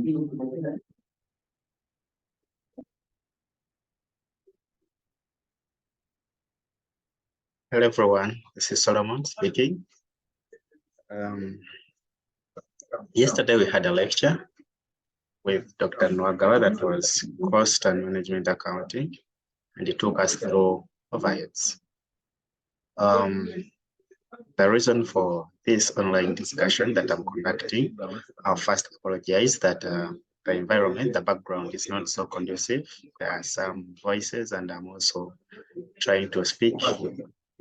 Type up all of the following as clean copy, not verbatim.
Hello everyone, this is Solomon speaking. Yesterday we had a lecture with Dr. Nwagawa that was cost and management accounting, and he took us through overheads. The reason for this online discussion that I'm conducting, I'll first apologize that the environment, the background is not so conducive. There are some voices and I'm also trying to speak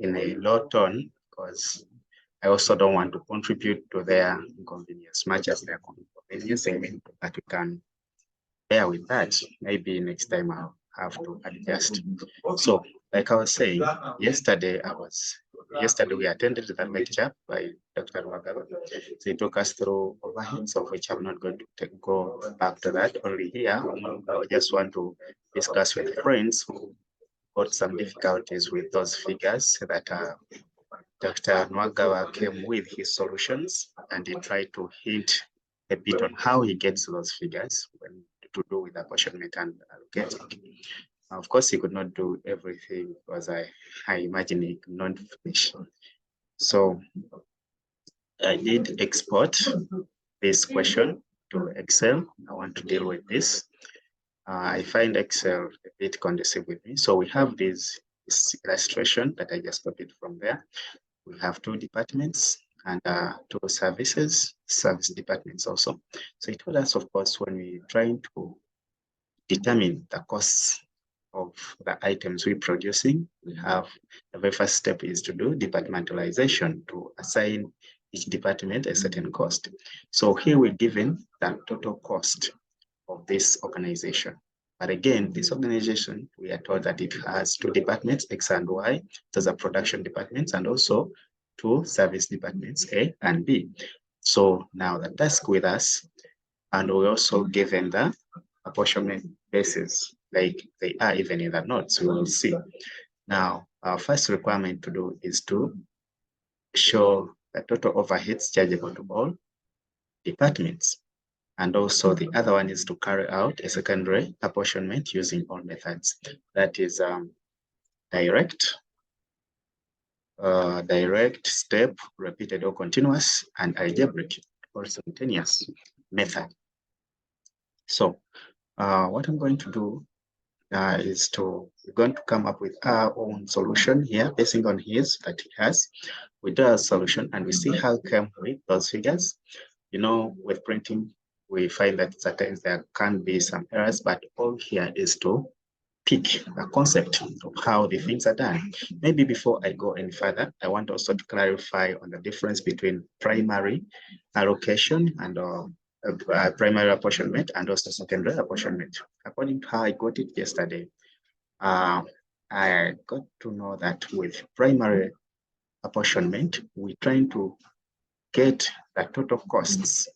in a low tone because I also don't want to contribute to their inconvenience much as they're inconveniencing, but we can bear with that. Maybe next time I'll have to adjust. So, like I was saying, yesterday we attended the lecture by Dr. Wagawa. So he took us through overheads, of which I'm not going to go back to that. Only here, I just want to discuss with friends who got some difficulties with those figures that Dr. Nwagawa came with his solutions, and he tried to hint a bit on how he gets those figures when to do with apportionment and allocating. Of course, he could not do everything because I imagine he could not finish. So I did export this question to Excel. I want to deal with this. I find Excel a bit conducive with me. So we have this illustration that I just copied from there. We have two departments and two service departments also. So it told us, of course, when we're trying to determine the costs of the items we're producing, we have the very first step is to do departmentalization to assign each department a certain cost. So here we're given the total cost of this organization. But again, this organization, we are told that it has two departments, X and Y. Those are production departments, and also two service departments, A and B. So now the task with us, and we're also given the apportionment basis, like they are even in the notes, we will see. Now, our first requirement to do is to show the total overheads chargeable to all departments. And also the other one is to carry out a secondary apportionment using all methods. That is direct, step, repeated or continuous, and algebraic or simultaneous method. So what I'm going to do we're going to come up with our own solution here, basing on his that he has. We do a solution and we see how come with those figures. You know, with printing, we find that sometimes there can be some errors, but all here is to pick the concept of how the things are done. Maybe before I go any further, I want also to clarify on the difference between primary allocation and primary apportionment and also secondary apportionment. According to how I got it yesterday, I got to know that with primary apportionment, we're trying to get the total costs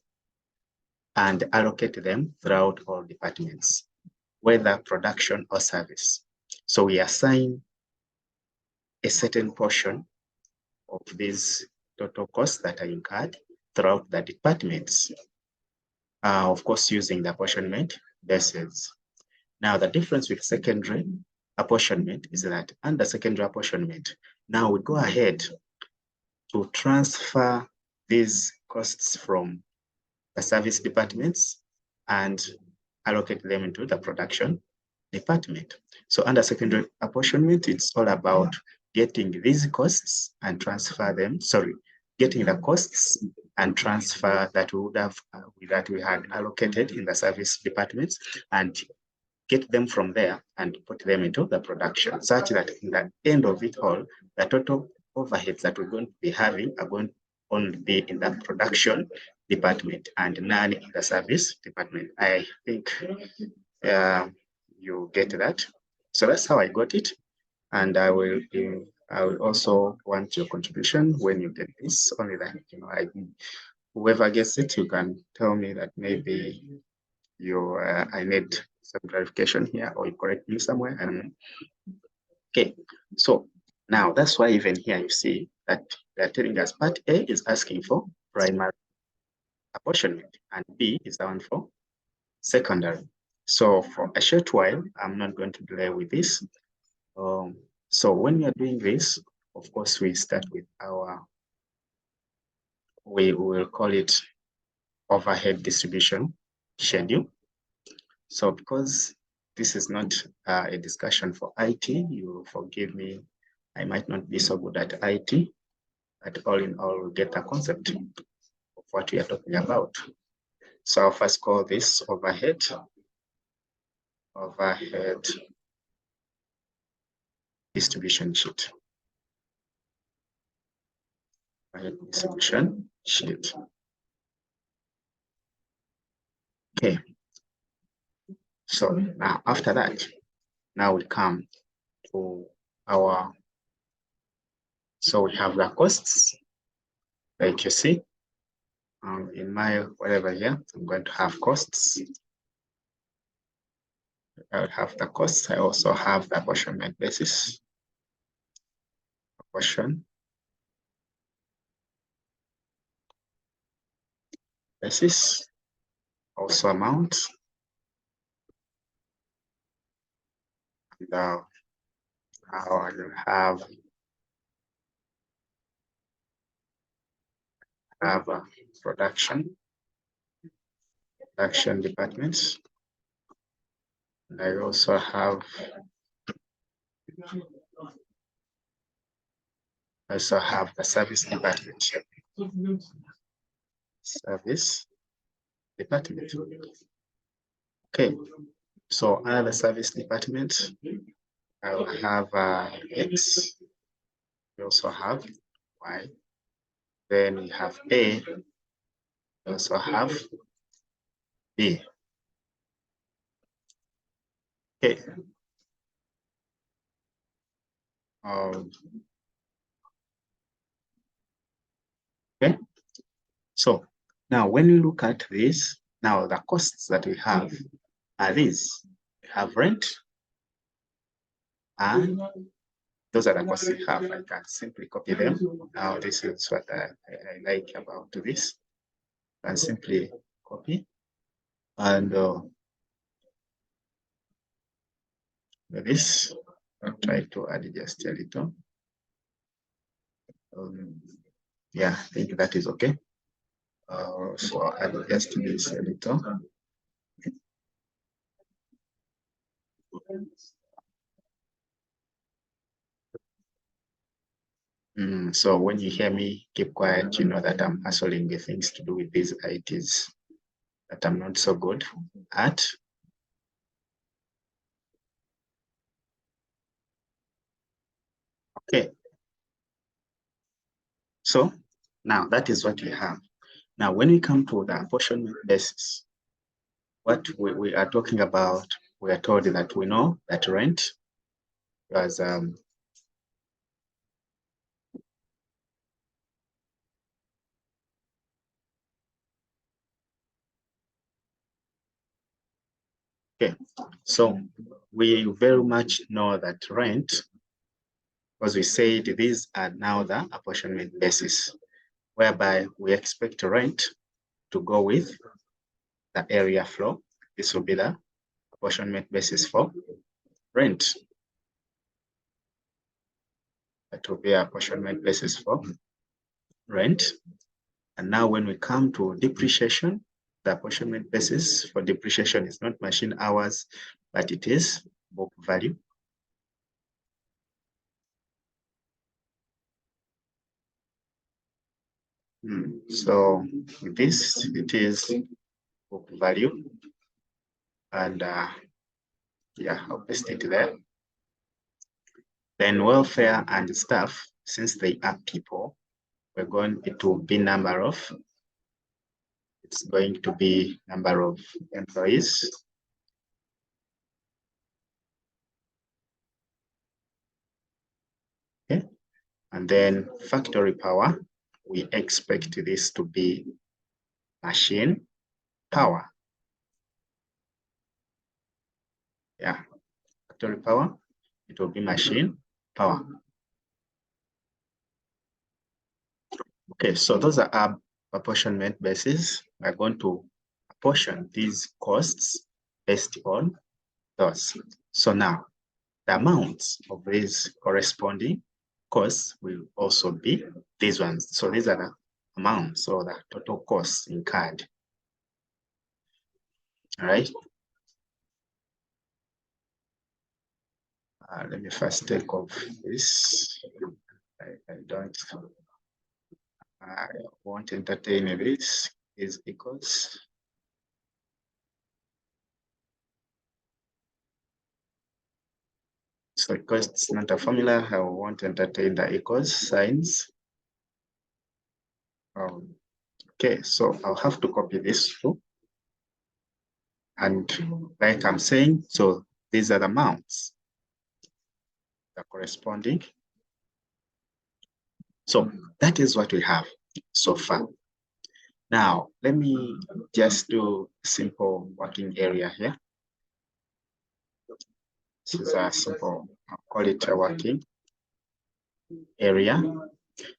and allocate them throughout all departments, whether production or service. So we assign a certain portion of these total costs that are incurred throughout the departments, of course, using the apportionment basis. Now, the difference with secondary apportionment is that under secondary apportionment, now we go ahead to transfer these costs from the service departments and allocate them into the production department. So under secondary apportionment, it's all about getting these costs and transfer them, getting the costs and transfer that we would have, that we had allocated in the service departments and get them from there and put them into the production, such that in the end of it all, the total overheads that we're going to be having are going to only be in the production department and none in the service department. I think you get that. So that's how I got it. And I will also want your contribution when you get this, only that, you know, whoever gets it, you can tell me that maybe I need some clarification here, or you correct me somewhere. And okay, so now that's why even here you see that they're telling us part A is asking for primary apportionment and B is the one for secondary. So for a short while, I'm not going to delay with this. So when we are doing this, of course, we start with we will call it overhead distribution schedule. So because this is not a discussion for IT, you forgive me, I might not be so good at IT, but all in all, we'll get a concept of what we are talking about. So I'll first call this overhead distribution sheet. Overhead distribution sheet. Okay. So now after that, now we come to our, so we have the costs, like you see, in my whatever here, I'm going to have costs. I have the costs. I also have the apportionment basis. Apportion basis, also amount. And I will have a production departments. And I also have the service department. Service department. Okay, so another service department, I will have X. We also have Y. Then we have A. We also have B. Okay. Okay. So now when you look at this, now the costs that we have are these. We have rent, and those are the costs we have. I can simply copy them. Now this is what I like about this. I can simply copy and this. I'll try to adjust a little. Yeah, I think that is okay. So I'll adjust this a little. So when you hear me keep quiet, you know that I'm hustling the things to do with these ITs that I'm not so good at. Okay. So now that is what we have. Now, when we come to the apportionment basis, what we are talking about, we are told that we know that rent was okay. So we very much know that rent, as we said, these are now the apportionment basis, whereby we expect rent to go with the area flow. This will be the apportionment basis for rent. That will be apportionment basis for rent. And now when we come to depreciation, the apportionment basis for depreciation is not machine hours, but it is book value. So with this, it is book value. And yeah, I'll paste it there. Then welfare and staff, since they are people, we're going to be number of, it's going to be number of employees. Okay. And then factory power, we expect this to be machine power. Yeah, factory power, it will be machine power. Okay, so those are our apportionment basis. We're going to apportion these costs based on those. So now the amounts of these corresponding costs will also be these ones. So these are the amounts or the total costs incurred. All right. Let me first take off this. I won't entertain this is equals. So because it's not a formula, I won't entertain the equals signs. Okay, so I'll have to copy this too. And like I'm saying, so these are the amounts that corresponding. So that is what we have so far. Now, let me just do a simple working area here. This is a simple, I'll call it a working area.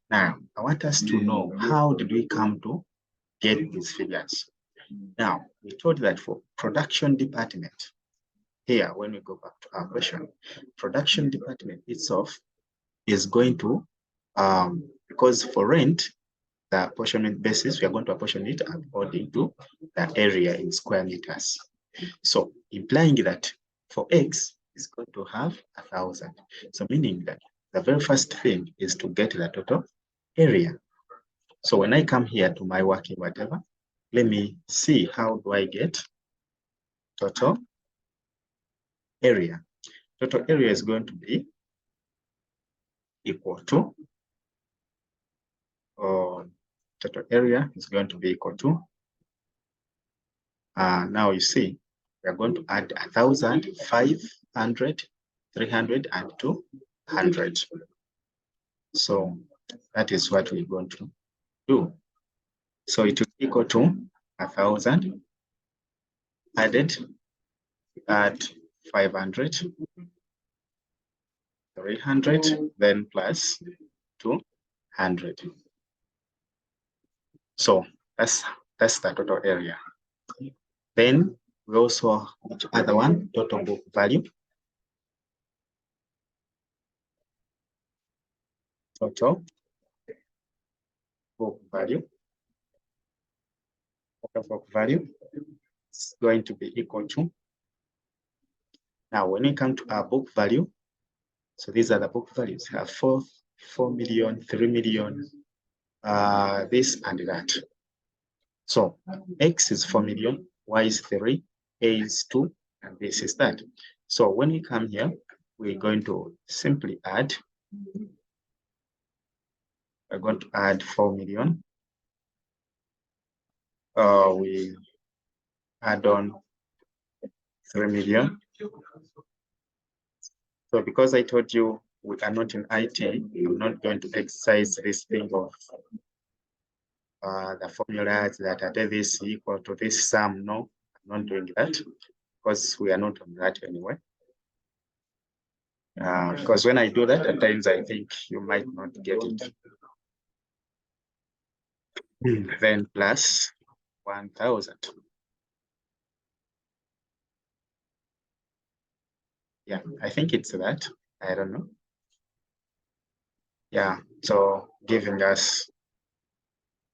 Now, I want us to know how did we come to get these figures. Now, we told that for production department, here, when we go back to our question, production department itself is going to, because for rent, the apportionment basis, we are going to apportion it according to the area in square meters. So implying that for X is going to have 1,000. So meaning that the very first thing is to get the total area. So when I come here to my working whatever, let me see how do I get total area. Total area is going to be equal to, total area is going to be equal to, now you see, we are going to add 1,000, 500, 300, and 200. So that is what we're going to do. So it will equal to 1,000 added at 500, 300, then plus 200. So that's the total area. Then we also have each other one, total book value. Total book value. Total book value is going to be equal to. Now, when it comes to our book value, so these are the book values. We have 4 million, 3 million, this and that. So X is 4 million, Y is 3, A is 2, and this is that. So when we come here, we're going to simply add. We're going to add 4 million. We add on 3 million. So because I told you we are not in IT, I'm not going to exercise this thing of the formulas that are this equal to this sum. No, I'm not doing that because we are not on that anyway. Because when I do that, at times I think you might not get it. Then plus 1,000. Yeah, I think it's that. I don't know. Yeah, so giving us,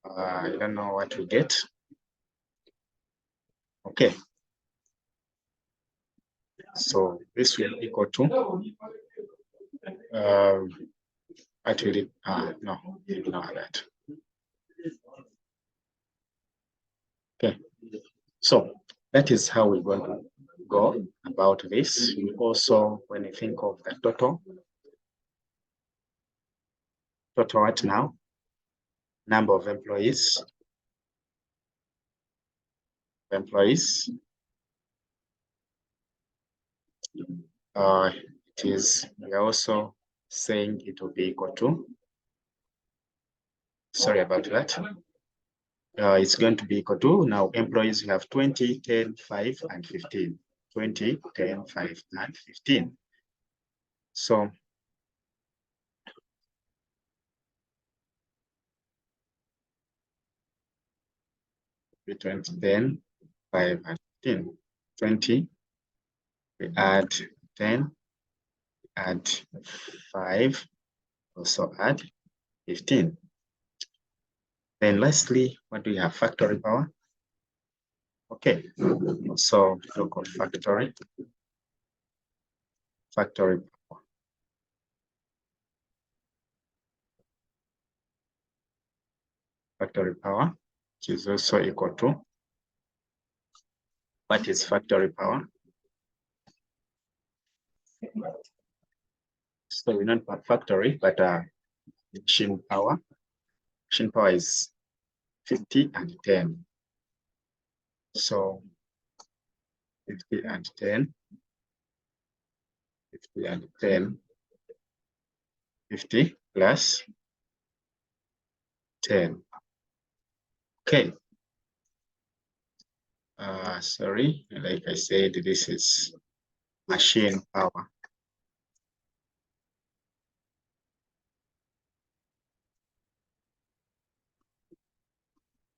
I don't know what we get. Okay. So this will equal to, actually, no, ignore that. Okay, so that is how we're going to go about this. We also, when you think of the total what now? Number of employees. It is, we are also saying it will be equal to, sorry about that. It's going to be equal to, now employees have 20, 10, 5, and 15. 20, 10, 5, and 15. So between 10, 5 and 15. 20, we add 10, add 5, also add 15. Then lastly, what do we have? Factory power. Okay, so look at factory power. Factory power, which is also equal to, what is factory power? So we not factory, but machine power. Machine power is 50 and 10. So 50 and 10, 50 and 10, 50 plus 10. Okay. Sorry, like I said, this is machine power.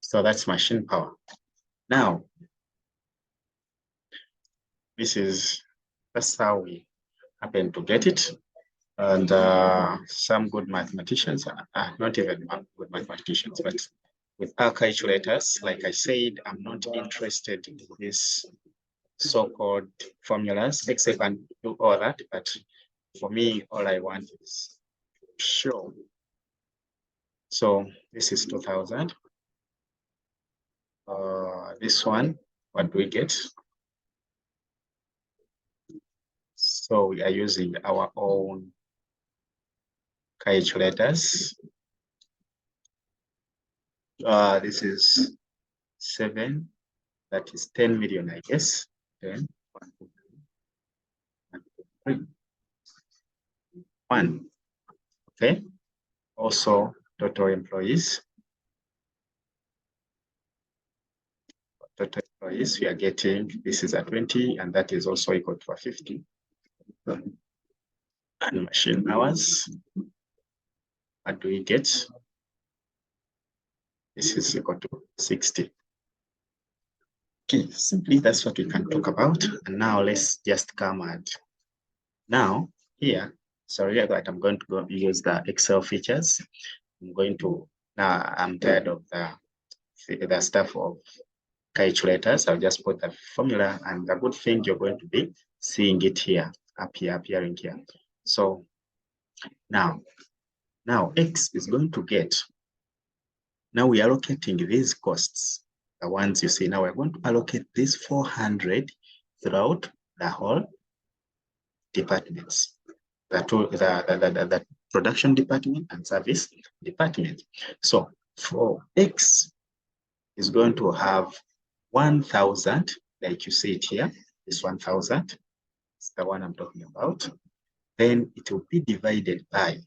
So that's machine power. Now, that's how we happen to get it. And some good mathematicians, not even good mathematicians, but with our calculators, like I said, I'm not interested in this so-called formulas, except I can do all that. But for me, all I want is show. So this is 2000. This one, what do we get? So we are using our own calculators. This is 7. That is 10 million, I guess. 10, 1, 2, 3, 1. Okay. Also, total employees. Total employees, we are getting, this is a 20, and that is also equal to a 50. And machine hours, what do we get? This is equal to 60. Okay, simply that's what we can talk about. And now let's just come and now here, sorry, I'm going to go use the Excel features. Now I'm tired of the stuff of calculators. I'll just put the formula, and the good thing, you're going to be seeing it here, appearing here. So now X is going to get, now we are allocating these costs, the ones you see. Now we're going to allocate these 400 throughout the whole departments, the production department and service department. So for X is going to have 1,000, like you see it here, this 1,000 is the one I'm talking about. Then it will be divided by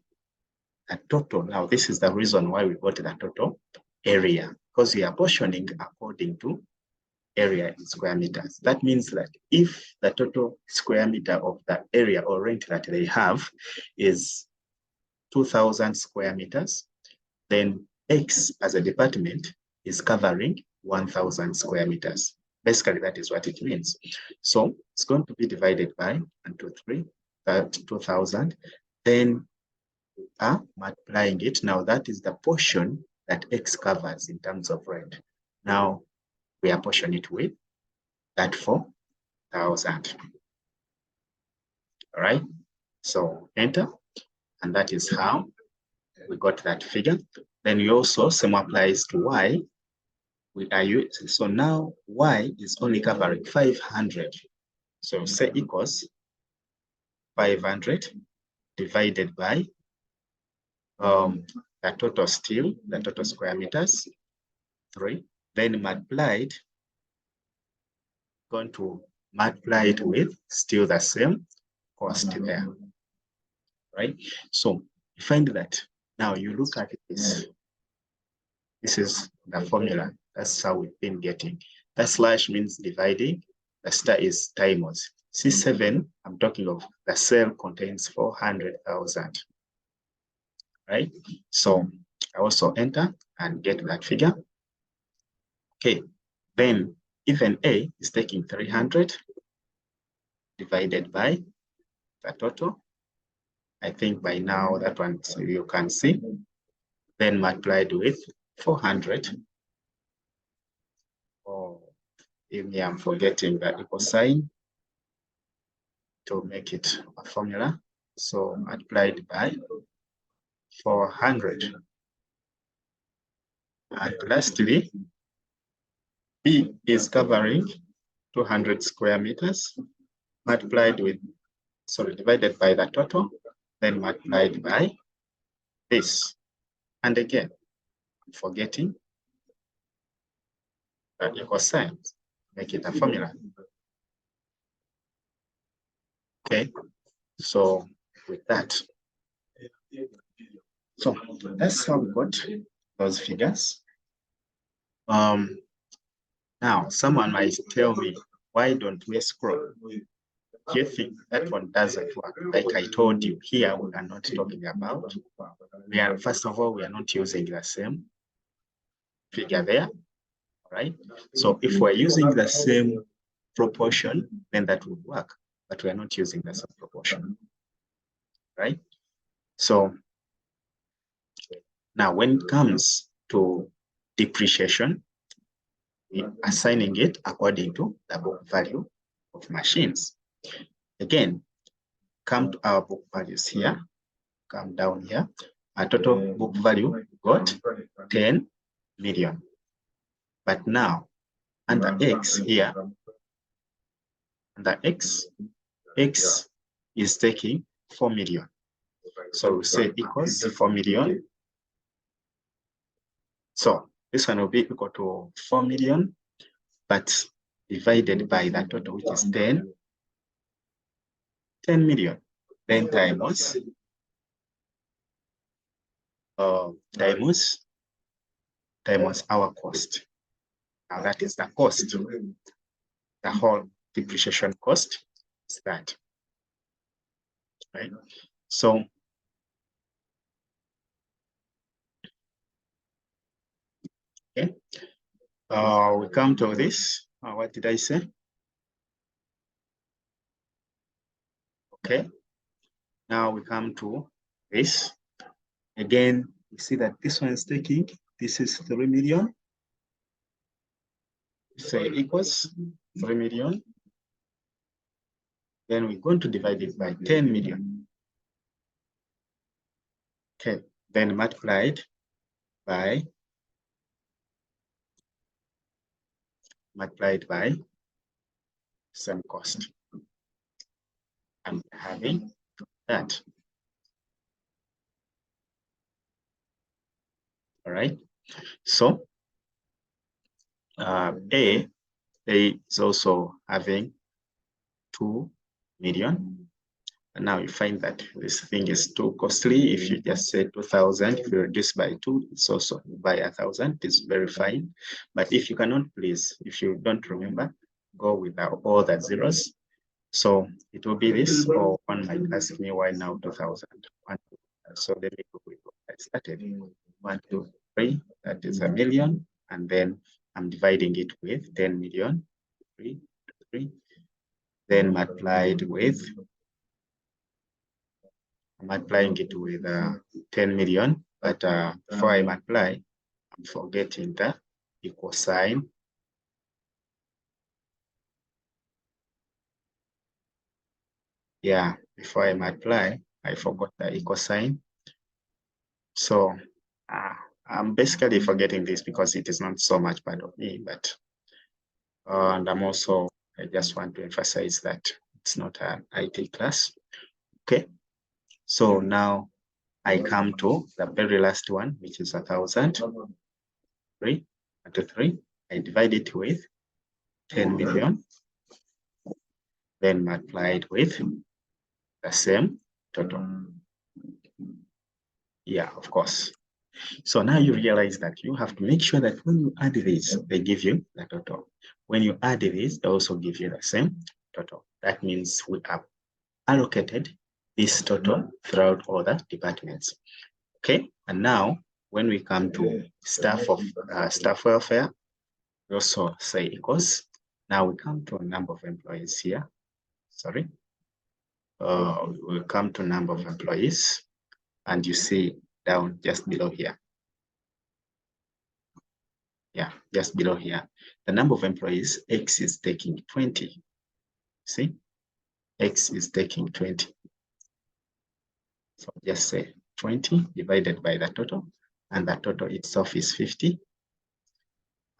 a total. Now, this is the reason why we got the total area, because we are portioning according to area in square meters. That means that if the total square meter of the area or rent that they have is 2,000 square meters, then X as a department is covering 1,000 square meters. Basically, that is what it means. So it's going to be divided by 1, 2, 3, that 2,000. Then we are multiplying it. Now that is the portion that X covers in terms of rent. Now we apportion it with that 4,000. All right. So enter, and that is how we got that figure. Then we also, same applies to Y. We are using, so now Y is only covering 500. So say equals 500 divided by the total steel, the total square meters, 3, then multiplied, going to multiply it with still the same cost there, right? So you find that now you look at this. This is the formula. That's how we've been getting. The slash means dividing. The star is timers. C7, I'm talking of the cell contains 400,000, right? So I also enter and get that figure. Okay, then even A is taking 300 divided by the total. I think by now that one, so you can see, then multiplied with 400. Oh, maybe I'm forgetting the equal sign to make it a formula. So multiplied by 400. And lastly, B is covering 200 square meters, multiplied with, sorry, divided by the total, then multiplied by this. And again, I'm forgetting the equal sign, make it a formula. Okay, so with that, so that's how we got those figures. Now, someone might tell me, why don't we scroll? Do you think that one doesn't work? Like I told you, here we are not talking about. First of all, we are not using the same figure there, right? So if we're using the same proportion, then that would work, but we're not using the same proportion, right? So now when it comes to depreciation, we're assigning it according to the book value of machines. Again, come to our book values here, come down here. Our total book value got 10 million. But now, under X here, under X is taking 4 million. So we say equals 4 million. So this one will be equal to 4 million, but divided by the total, which is 10 million. Then times our cost. Now that is the cost. The whole depreciation cost is that, right? So okay, we come to this. What did I say? Okay, now we come to this. Again, you see that this one is taking, this is 3 million. Say equals 3 million. Then we're going to divide it by 10 million. Okay, then multiplied by same cost. I'm having that. All right. So A is also having 2 million. And now you find that this thing is too costly. If you just say 2,000, if you reduce by 2, it's also by 1,000. It's very fine. But if you cannot, please, if you don't remember, go with all the zeros. So it will be this, or one might ask me why now 2,000. So let me go with what I started. 1, 2, 3, that is a million. And then I'm dividing it with 10 million, 3, 3. Then multiplied with, multiplying it with 10 million. But before I multiply, I'm forgetting the equal sign. Yeah, before I multiply, I forgot the equal sign. So I'm basically forgetting this because it is not so much part of me, but and I'm also, I just want to emphasize that it's not an IT class. Okay, so now I come to the very last one, which is 1,000. 3 to 3. I divide it with 10 million, then multiplied with the same total. Yeah, of course. So now you realize that you have to make sure that when you add this, they give you the total. When you add this, they also give you the same total. That means we have allocated this total throughout all the departments. Okay, and now when we come to staff welfare, we also say equals Now we come to a number of employees here. Sorry. We'll come to number of employees, and you see down just below here. Yeah, just below here. The number of employees, X is taking 20. See? X is taking 20. So just say 20 divided by the total, and the total itself is 50.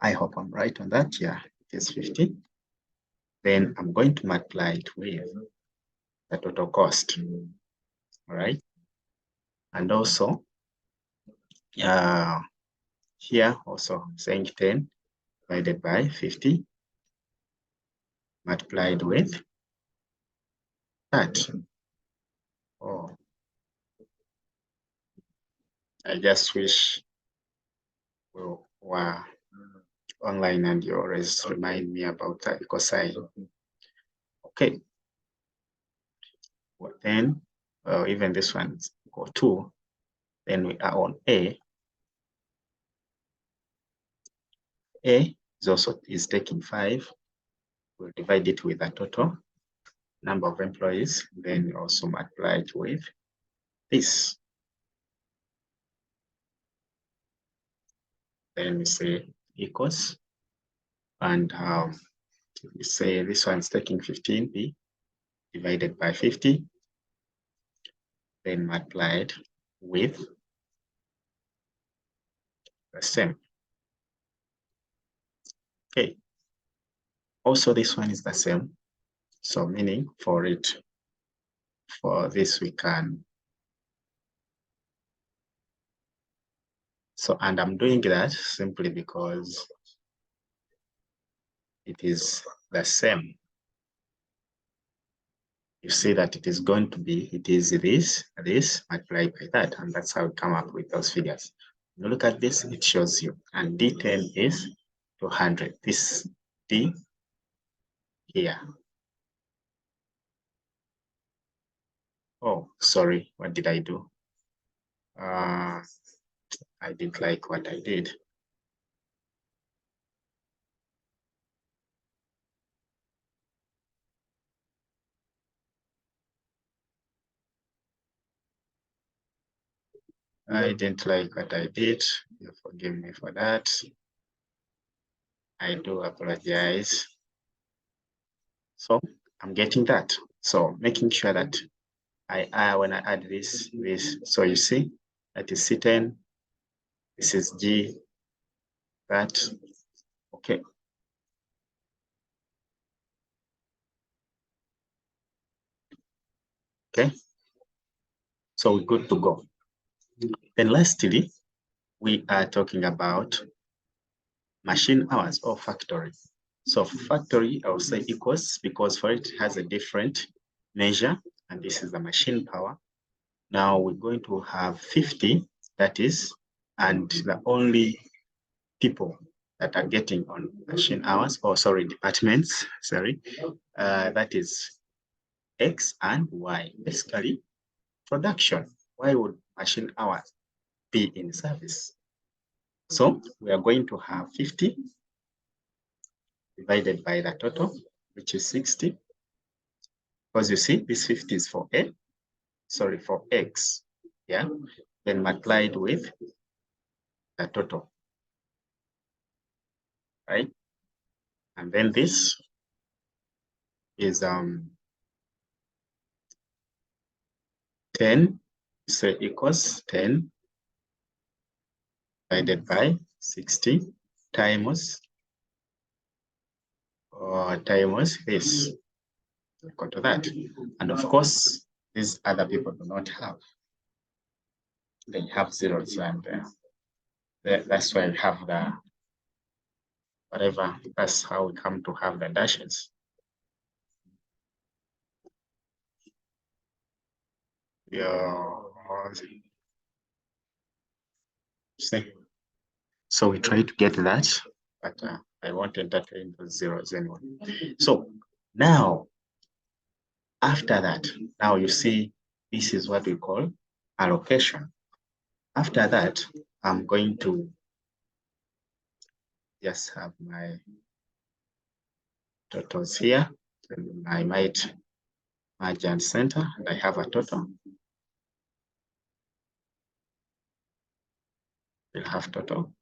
I hope I'm right on that. Yeah, it is 50. Then I'm going to multiply it with the total cost. All right. And also, here also saying 10 divided by 50 multiplied with that. Oh, I just wish we were online and you always remind me about that, because okay. Well, then, even this one go 2. Then we are on A. A is taking 5. We'll divide it with the total number of employees. Then we also multiply it with this. Then we say equals, and we say this one's taking 15B divided by 50, then multiplied with the same. Okay. Also, this one is the same. So meaning for this we can. So, and I'm doing that simply because it is the same. You see that it is going to be, it is this multiplied by that, and that's how we come up with those figures. When you look at this, it shows you, and D10 is 200. This D here. Oh, sorry, what did I do? I didn't like what I did. I didn't like what I did. You forgive me for that. I do apologize. So I'm getting that. So making sure that when I add this, so you see that is C10, this is G, that, okay. Okay, so we're good to go. Then lastly, we are talking about machine hours or factory. So factory, I will say equals, because for it has a different measure, and this is the machine power. Now we're going to have 50, that is, and the only people that are getting on machine hours, or sorry, departments, sorry, that is X and Y. Basically, production. Why would machine hours be in service? So we are going to have 50 divided by the total, which is 60. Because you see, this 50 is for for X. Yeah. Then multiplied with the total. Right? And then this is 10, so equals 10 divided by 60 times this, equal to that. And of course, these other people do not have. They have zeros, and that's why we have the whatever. That's how we come to have the dashes. Yeah. See? So we try to get that, but I won't entertain those zeros anyway. So now, after that, now you see, this is what we call allocation. After that, I'm going to just have my totals here. And I might merge and center, and I have a total. We'll have total.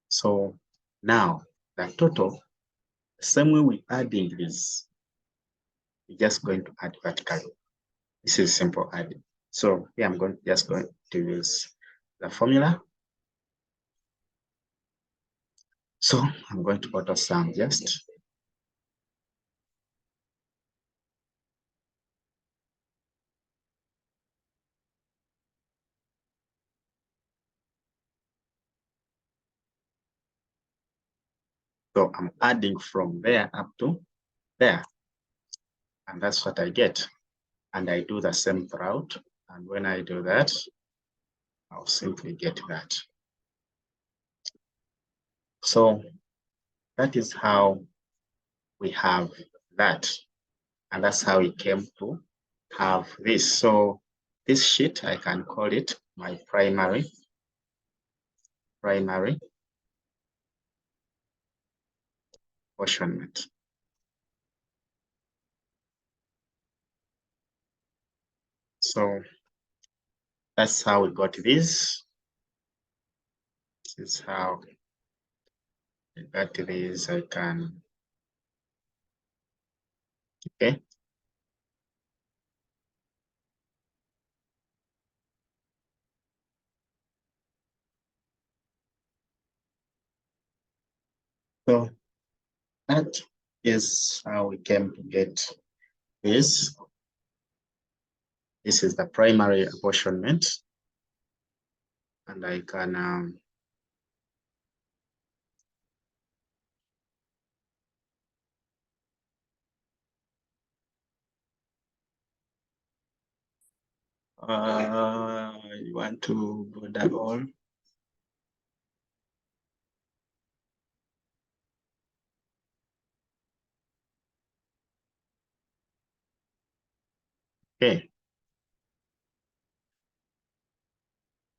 So now the total, the same way we adding this, we're just going to add vertically. This is simple adding. So here I'm just going to use the formula. So I'm going to auto sum just. So I'm adding from there up to there. And that's what I get. And I do the same throughout. And when I do that, I'll simply get that. So that is how we have that. And that's how we came to have this. So this sheet, I can call it my primary apportionment. So that's how we got this. This is how I got this. I can, okay. So that is how we came to get this. This is the primary apportionment. And I can you want to go that all? Okay.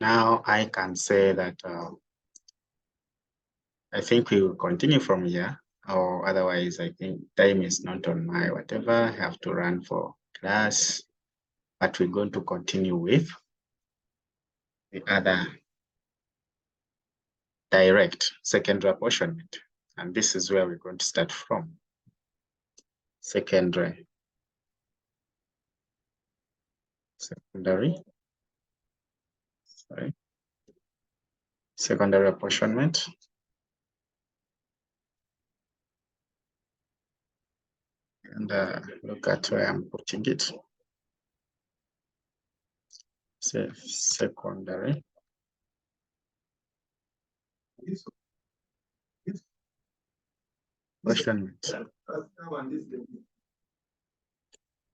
Now I can say that I think we will continue from here, or otherwise I think time is not on my whatever. I have to run for class, but we're going to continue with the other direct secondary apportionment. And this is where we're going to start from. Secondary apportionment. And look at where I'm putting it. Say secondary apportionment.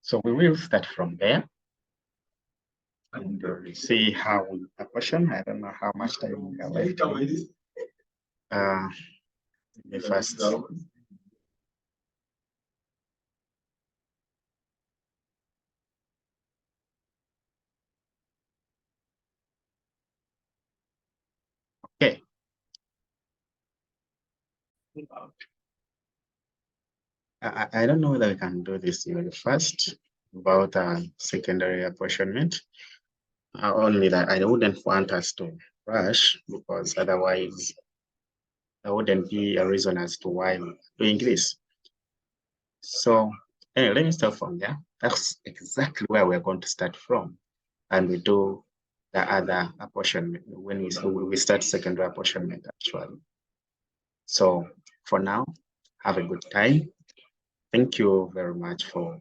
So we will start from there and see how we apportion. I don't know how much time we have left. The first. Okay. I don't know whether we can do this even first about secondary apportionment. Only that I wouldn't want us to rush because otherwise there wouldn't be a reason as to why we're doing this. So anyway, let me start from there. That's exactly where we're going to start from. And we do the other apportionment when we start secondary apportionment actually. So for now, have a good time. Thank you very much for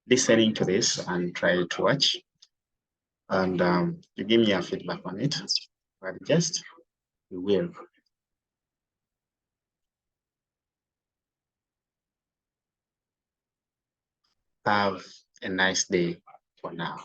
listening to this and try to watch. And you give me a feedback on it. But just we will. Have a nice day for now.